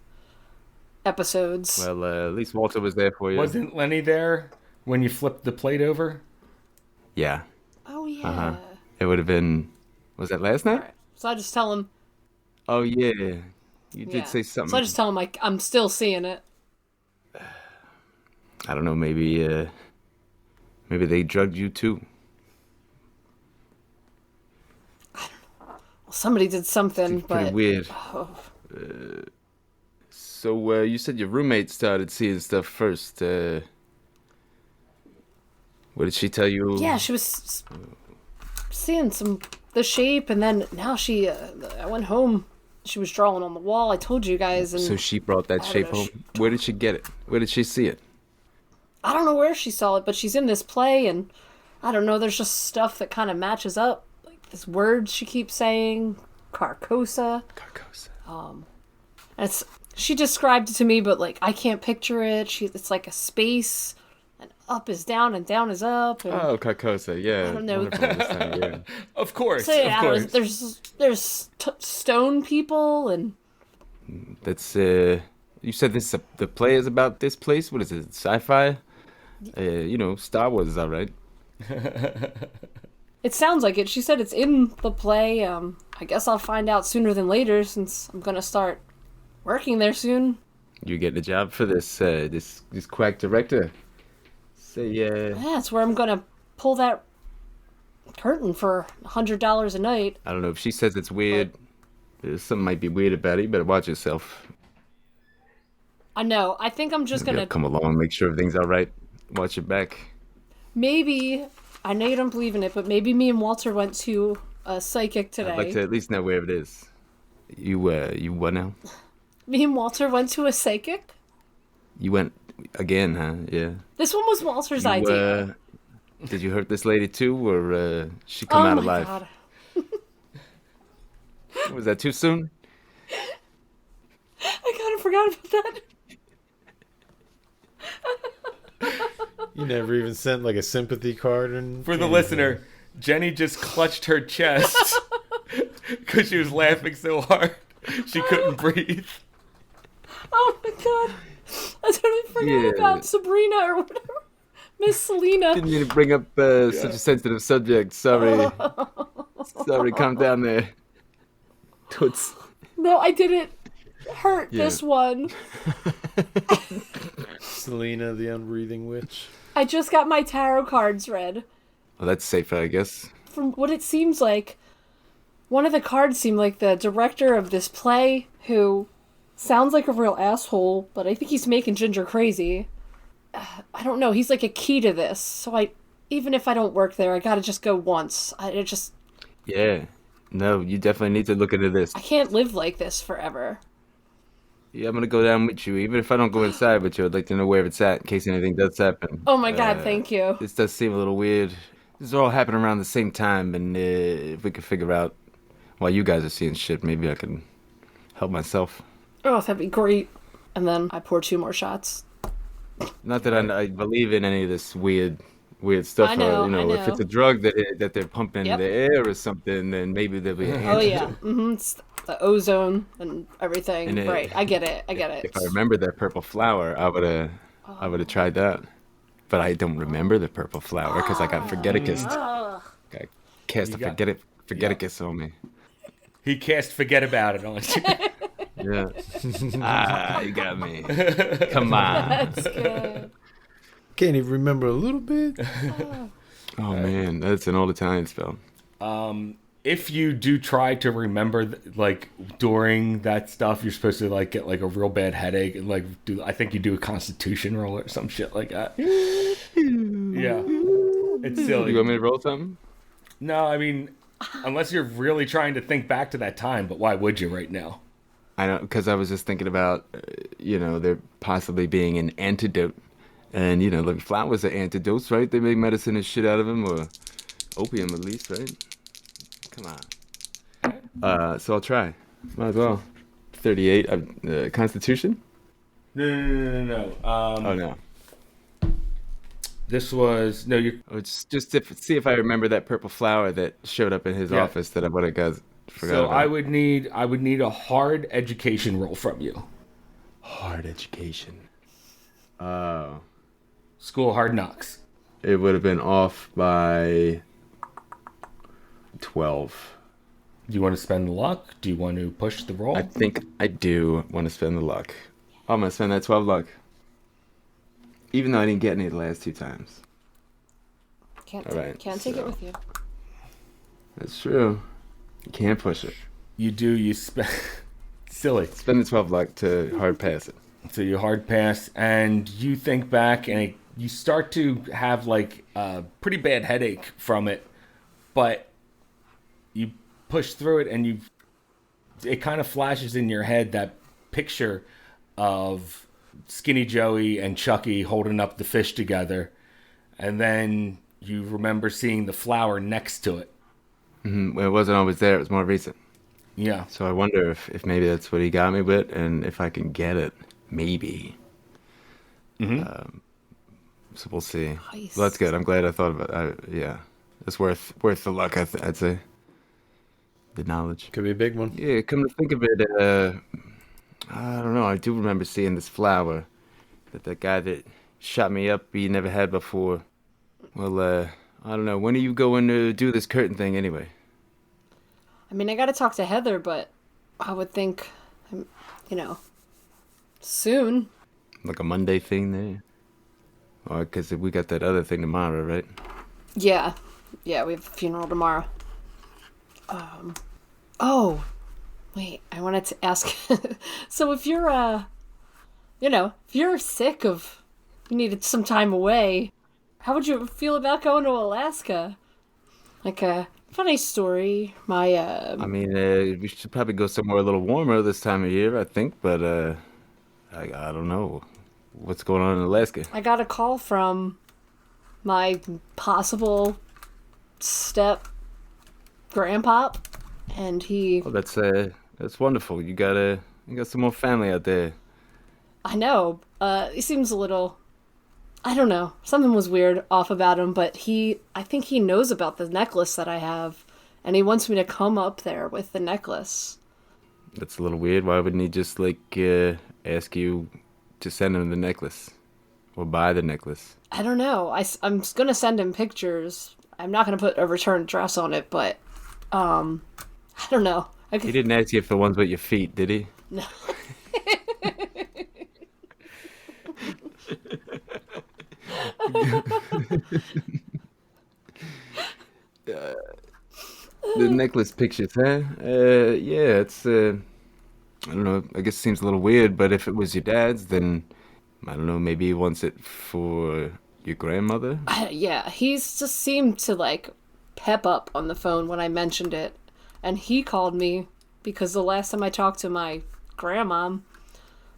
episodes. Well, at least Walter was there for you. Wasn't Lenny there when you flipped the plate over? Yeah. Oh, yeah. It would have been. Was that last night? All right. So I just tell him. Oh yeah. You Yeah. did say something. So I just tell him I'm still seeing it. I don't know. Maybe they drugged you too. Well, somebody did something, It's pretty but weird. So you said your roommate started seeing stuff first. What did she tell you? yeah, she was seeing the shape, and then now she. I went home. She was drawing on the wall. I told you guys, and So she brought that I don't shape know, home. Where did she get it? Where did she see it? I don't know where she saw it, but she's in this play, and I don't know. There's just stuff that kind of matches up, like this word she keeps saying, Carcosa. Carcosa. And she described it to me, but like I can't picture it. It's like a space, and up is down and down is up. And, Oh, Carcosa. Yeah. I don't know. Wonderful this time of year. Of course, so yeah, of course. there's stone people, and That's you said the play is about this place. What is it? Sci-fi? Star Wars is all right. it sounds like it. She said it's in the play. I guess I'll find out sooner than later, since I'm gonna start working there soon. You getting a job for this this quack director? Say Yeah, it's where I'm gonna pull that curtain for $100 a night. I don't know if she says it's weird. Something might be weird about it. You better watch yourself. I know. I think I'm just You gotta gonna come along, make sure everything's all right. Watch your back. maybe. I know you don't believe in it, but maybe me and Walter went to a psychic today. I'd like to at least know where it is. You what now? Me and Walter went to a psychic. You went again, huh? Yeah. This one was Walter's You, idea. Did you hurt this lady too, or she come Oh out my alive? god. Was that too soon? I kind of forgot about that. You never even sent like a sympathy card and For the listener, Jenny just clutched her chest because she was laughing so hard she couldn't breathe. Oh my god. I totally forgot about Sabrina or whatever. Miss Selena. Didn't mean to bring up such a sensitive subject. Sorry. Sorry, calm down there. Toots. No, I didn't hurt this one. Selena, the unbreathing witch. I just got my tarot cards read. Well, that's safer, I guess. From what it seems like, one of the cards seemed like the director of this play, who sounds like a real asshole, but I think he's making Ginger crazy. I don't know. He's like a key to this. So even if I don't work there, I gotta just go once. It just Yeah. No, you definitely need to look into this. I can't live like this forever. Yeah, I'm gonna go down with you, even if I don't go inside with you. I'd like to know where it's at in case anything does happen. Oh my god, thank you. This does seem a little weird. This is all happening around the same time, and if we could figure out while you guys are seeing shit, maybe I can help myself. Oh, that'd be great. And then I pour 2 more shots. Not that I believe in any of this weird stuff. I know, If it's a drug that they're pumping in Yep. the air or something, then maybe there'll be an Oh answer. yeah. It's the ozone and everything. And Right. I get it. I get it. If I remember that purple flower, I would have tried that. But I don't remember the purple flower because I got forgeticus. I cast a forgeticus on me. He cast forget about it on you. Yeah. You got me. Come on. That's good. Can't even remember a little bit. Oh man, that's an old Italian spell. If you do try to remember, like during that stuff, you're supposed to like get like a real bad headache and like do. I think you do a Constitution roll or some shit like that. Yeah, it's silly. You want me to roll something? No, I mean, unless you're really trying to think back to that time, but why would you right now? I know, because I was just thinking about, there possibly being an antidote. And, like flowers are antidotes, right? They make medicine and shit out of them, or opium at least, right? Come on. So I'll try. Might as well. 38. Constitution? No. Oh, no. This was no. You Oh, it's just to see if I remember that purple flower that showed up in his Yeah. office that I would have forgot so about. I would need a hard education roll from you. Hard education. Oh. School Hard Knocks. It would have been off by 12. Do you want to spend the luck? Do you want to push the roll? I think I do want to spend the luck. I'm going to spend that 12 luck. Even though I didn't get any the last 2 times. Can't All right, take it so- with you. That's true. You can't push it. You do. You spend. Silly. Spend the 12 luck to hard pass it. So you hard pass, and you think back, and you start to have like a pretty bad headache from it, but you push through it, and it kind of flashes in your head that picture of Skinny Joey and Chucky holding up the fish together, and then you remember seeing the flower next to it. Well, it wasn't always there. It was more recent. Yeah. So I wonder if maybe that's what he got me with, and if I can get it. Maybe. So we'll see. Nice. Well, that's good. I'm glad I thought about it. Yeah. It's worth the luck, I'd say. The knowledge. Could be a big one. Yeah, come to think of it, I don't know. I do remember seeing this flower that guy that shot me up, he never had before. Well, I don't know. When are you going to do this curtain thing anyway? I mean, I gotta talk to Heather, but I would think, soon. Like a Monday thing there? Or because we got that other thing tomorrow, right? Yeah, we have a funeral tomorrow. Oh, wait, I wanted to ask. So if you're, if you're sick of, you needed some time away, how would you feel about going to Alaska? Like a funny story. I mean, we should probably go somewhere a little warmer this time of year, I think. But I don't know what's going on in Alaska. I got a call from my possible step grandpop, and he. Oh, that's wonderful. You got some more family out there. I know. He seems a little. I don't know. Something was weird off about him, but I think he knows about the necklace that I have, and he wants me to come up there with the necklace. That's a little weird. Why wouldn't he just ask you to send him the necklace or buy the necklace? I don't know. I'm gonna send him pictures. I'm not gonna put a return address on it, but I don't know. He didn't ask you for ones with your feet, did he? No. The necklace pictures, huh? Yeah, it's, I don't know, I guess it seems a little weird, but if it was your dad's, then, I don't know, maybe he wants it for your grandmother? Yeah, he's just seemed to, like, pep up on the phone when I mentioned it. And he called me because the last time I talked to my grandma,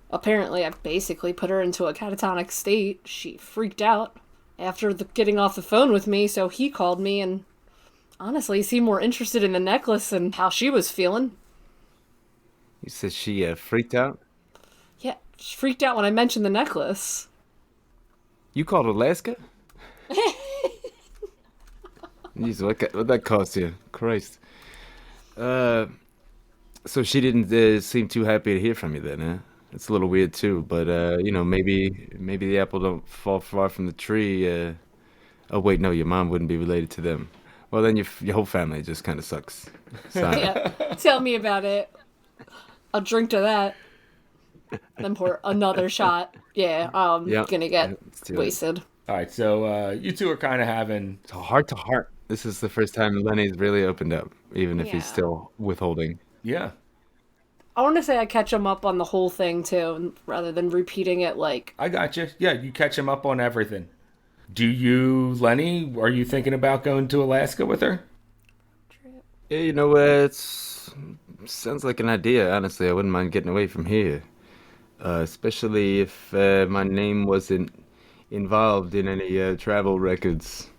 apparently I basically put her into a catatonic state. She freaked out after getting off the phone with me, so he called me and honestly seemed more interested in the necklace and how she was feeling. You said she freaked out? Yeah, she freaked out when I mentioned the necklace. You called Alaska? Jeez, what'd that cost you? Christ. So she didn't seem too happy to hear from you then, huh? It's a little weird too, but maybe the apple don't fall far from the tree. Oh wait, no, your mom wouldn't be related to them. Well, then your whole family just kind of sucks. Sorry. Yeah, tell me about it. I'll drink to that. Then pour another shot. Yeah, gonna get wasted. All right, so you two are kind of having It's a heart to heart. This is the first time Lenny's really opened up, even if he's Yeah. still withholding. yeah. I want to say I catch him up on the whole thing too, rather than repeating it like. I got you. Yeah, you catch him up on everything. Do you, Lenny? Are you thinking about going to Alaska with her? Yeah, it sounds like an idea. Honestly, I wouldn't mind getting away from here, especially if my name wasn't involved in any travel records.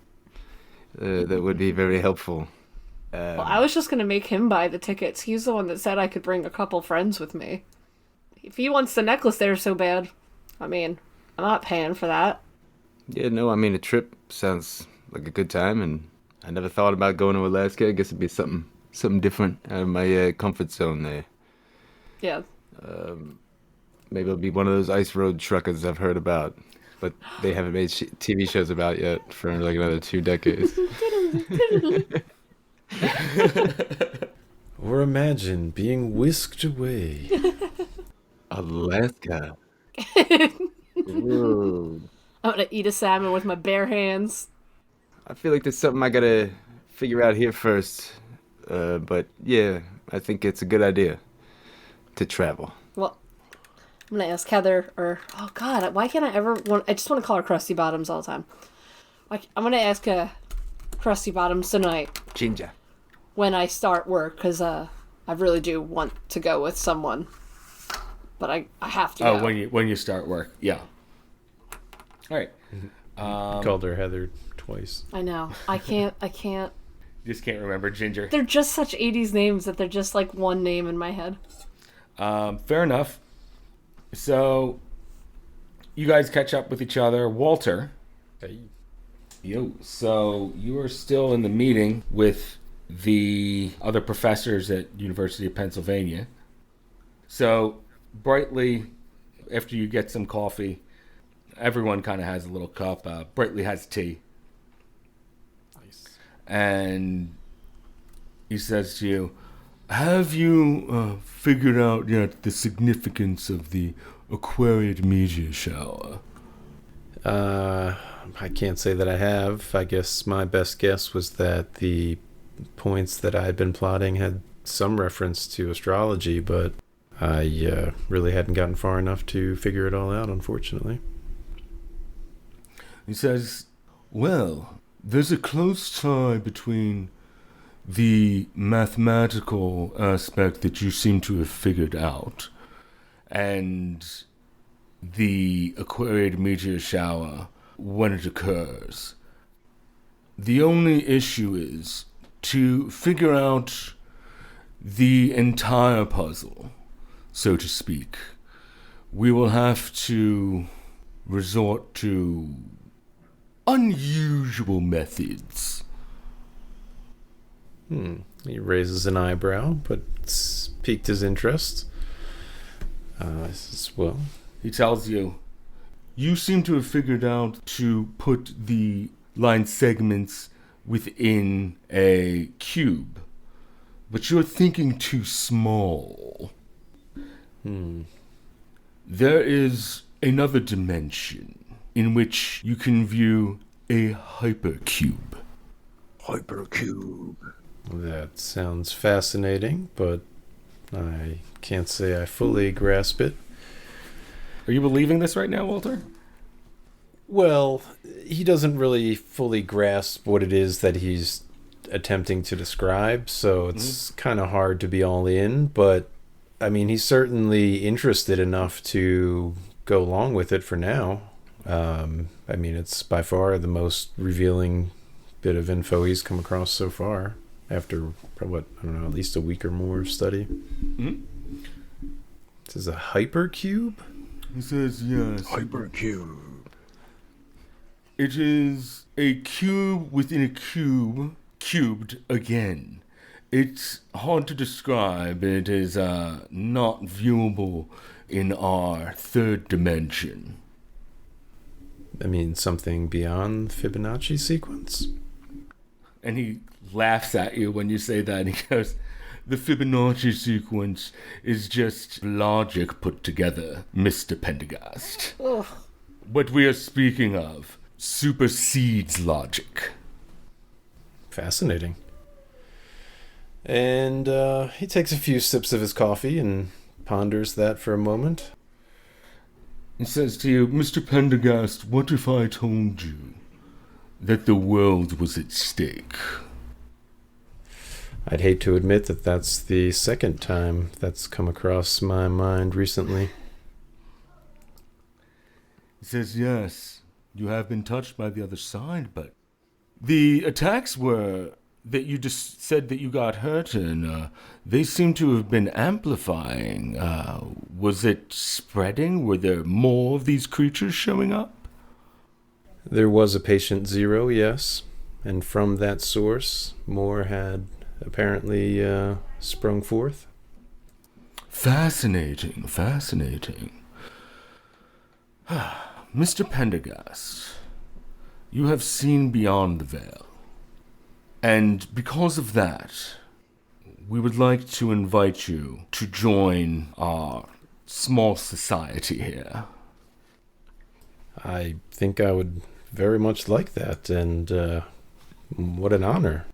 That would be very helpful. Well, I was just gonna make him buy the tickets. He's the one that said I could bring a couple friends with me. If he wants the necklace there so bad, I mean, I'm not paying for that. Yeah, no, I mean a trip sounds like a good time, and I never thought about going to Alaska. I guess it'd be something different out of my comfort zone there. Yeah. Maybe it'll be one of those ice road truckers I've heard about, but they haven't made TV shows about yet for like another 2 decades. Or imagine being whisked away. Alaska. Ooh. I'm gonna eat a salmon with my bare hands. I feel like there's something I gotta figure out here first. But yeah, I think it's a good idea to travel. Well, I'm gonna ask Heather, or oh god, why can't I ever want? I just want to call her Krusty Bottoms all the time. I'm gonna ask Krusty Bottoms tonight Ginger. when I start work, because I really do want to go with someone, but I have to. Oh, go. when you start work, yeah. All right. Called her Heather twice. I know. I can't. You just can't remember Ginger. They're just such 80s names that they're just like one name in my head. Fair enough. So, you guys catch up with each other. Walter. Hey. Yo. So, you are still in the meeting with the other professors at University of Pennsylvania. So, Brightly, after you get some coffee, everyone kind of has a little cup. Brightly has tea. Nice. And he says to you, have you figured out yet the significance of the aquariid meteor shower? I can't say that I have. I guess my best guess was that the points that I had been plotting had some reference to astrology, but I really hadn't gotten far enough to figure it all out, unfortunately. He says, well, there's a close tie between the mathematical aspect that you seem to have figured out and the aquariid meteor shower when it occurs. The only issue is to figure out the entire puzzle, so to speak. We will have to resort to unusual methods. He raises an eyebrow, but it's piqued his interest. Says, well, He tells you, you seem to have figured out to put the line segments within a cube, but you're thinking too small. There is another dimension in which you can view a hypercube. Hypercube. that sounds fascinating, but I can't say I fully grasp it. Are you believing this right now, Walter? Well, he doesn't really fully grasp what it is that he's attempting to describe, so it's kind of hard to be all in, but I mean, he's certainly interested enough to go along with it for now. I mean, it's by far the most revealing bit of info he's come across so far after, what, I don't know, at least a week or more of study. Mm-hmm. This is a hypercube? He says, yes. Hypercube. It is a cube within a cube, cubed again. It's hard to describe. It is not viewable in our third dimension. I mean, something beyond Fibonacci sequence? And he laughs at you when you say that. He goes, the Fibonacci sequence is just logic put together, Mr. Pendergast. Ugh. What we are speaking of supersedes logic. Fascinating. And he takes a few sips of his coffee and ponders that for a moment. He says to you, Mr. Pendergast, what if I told you that the world was at stake? I'd hate to admit that that's the second time that's come across my mind recently. He says, yes, you have been touched by the other side, but the attacks were that you just said that you got hurt in, they seem to have been amplifying. Was it spreading? Were there more of these creatures showing up? There was a patient zero, yes, and from that source, more had apparently sprung forth. Fascinating, fascinating. Mr. Pendergast, you have seen beyond the veil. And because of that, we would like to invite you to join our small society here. I think I would very much like that, and what an honor.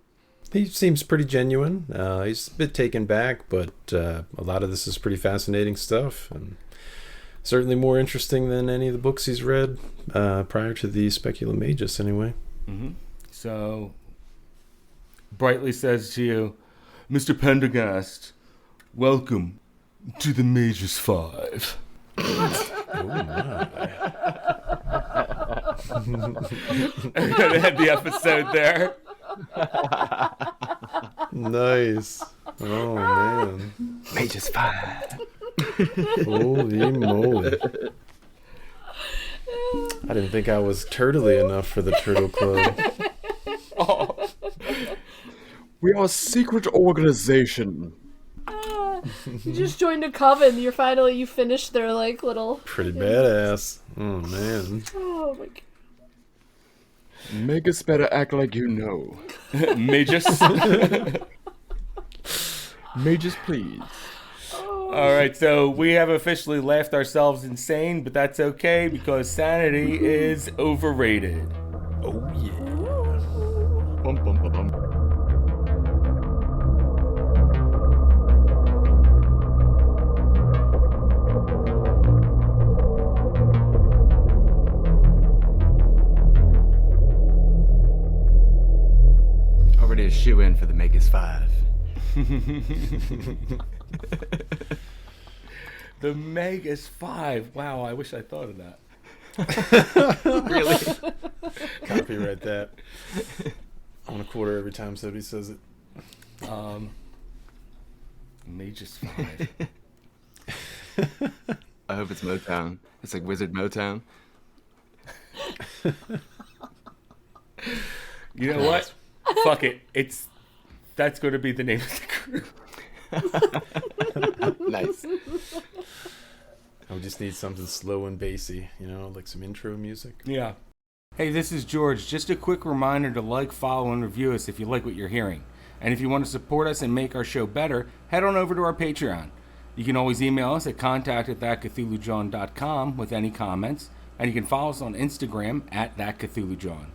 He seems pretty genuine. He's a bit taken back, but a lot of this is pretty fascinating stuff, and certainly more interesting than any of the books he's read prior to the Speculum Majus, anyway. Mm-hmm. So, Brightly says to you, Mr. Pendergast, welcome to the Majus Five. Oh my. I'm gonna end the episode there. Nice. Oh man. Majus Five. Holy moly. I didn't think I was turtly enough for the Turtle Club. Oh. We are a secret organization. You just joined a coven. You finished their like little. Pretty badass. Oh man. Oh my god. Make us better act like you know. Majus. Majus, please. All right, so we have officially laughed ourselves insane, but that's okay because sanity is overrated. Oh yeah. Bum, bum, bum, bum. Already a shoe-in for the Majus Five. The Majus Five. Wow, I wish I thought of that. Really? Copyright that. I want a quarter every time somebody says it. Majus Five. I hope it's Motown. It's like Wizard Motown. You know what? Fuck it. That's going to be the name of the crew. Nice. I just need something slow and bassy, like some intro music. Yeah. Hey, this is George. Just a quick reminder to like, follow, and review us if you like what you're hearing. And if you want to support us and make our show better, head on over to our Patreon. You can always email us at contact@thatcthulhujohn.com with any comments. And you can follow us on Instagram @thatcthulhujohn.